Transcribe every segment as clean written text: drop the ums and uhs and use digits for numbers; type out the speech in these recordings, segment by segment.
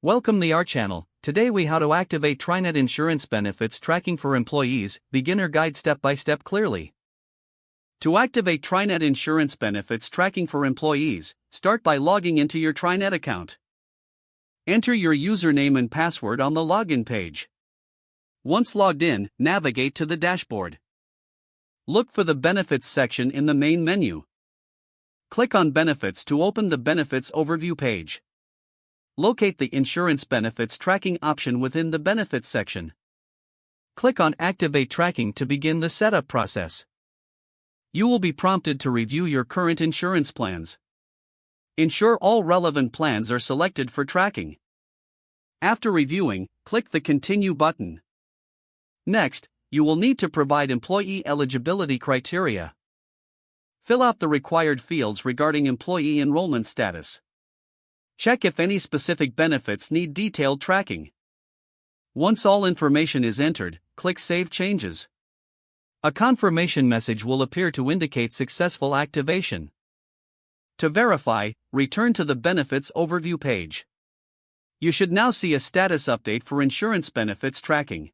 Welcome to our channel. Today we how to activate TriNet insurance benefits tracking for employees, beginner guide step by step clearly. To activate TriNet insurance benefits tracking for employees, start by logging into your TriNet account. Enter your username and password on the login page. Once logged in, navigate to the dashboard. Look for the Benefits section in the main menu. Click on Benefits to open the Benefits Overview page. Locate the Insurance Benefits Tracking option within the Benefits section. Click on Activate Tracking to begin the setup process. You will be prompted to review your current insurance plans. Ensure all relevant plans are selected for tracking. After reviewing, click the Continue button. Next, you will need to provide employee eligibility criteria. Fill out the required fields regarding employee enrollment status. Check if any specific benefits need detailed tracking. Once all information is entered, click Save Changes. A confirmation message will appear to indicate successful activation. To verify, return to the Benefits Overview page. You should now see a status update for insurance benefits tracking.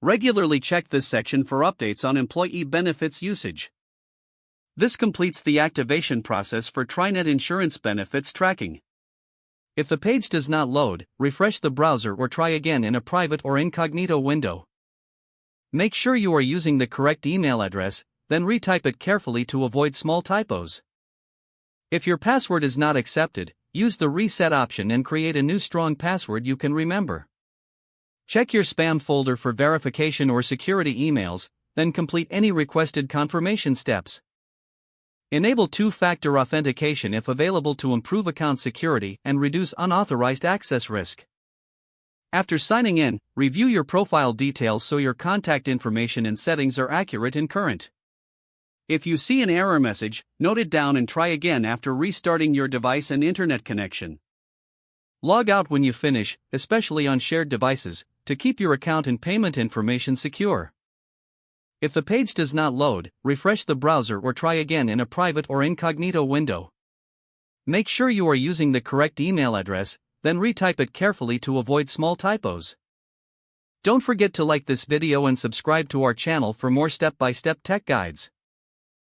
Regularly check this section for updates on employee benefits usage. This completes the activation process for TriNet insurance benefits tracking. If the page does not load, refresh the browser or try again in a private or incognito window. Make sure you are using the correct email address, then retype it carefully to avoid small typos. If your password is not accepted, use the reset option and create a new strong password you can remember. Check your spam folder for verification or security emails, then complete any requested confirmation steps. Enable two-factor authentication if available to improve account security and reduce unauthorized access risk. After signing in, review your profile details so your contact information and settings are accurate and current. If you see an error message, note it down and try again after restarting your device and internet connection. Log out when you finish, especially on shared devices, to keep your account and payment information secure. If the page does not load, refresh the browser or try again in a private or incognito window. Make sure you are using the correct email address, then retype it carefully to avoid small typos. Don't forget to like this video and subscribe to our channel for more step-by-step tech guides.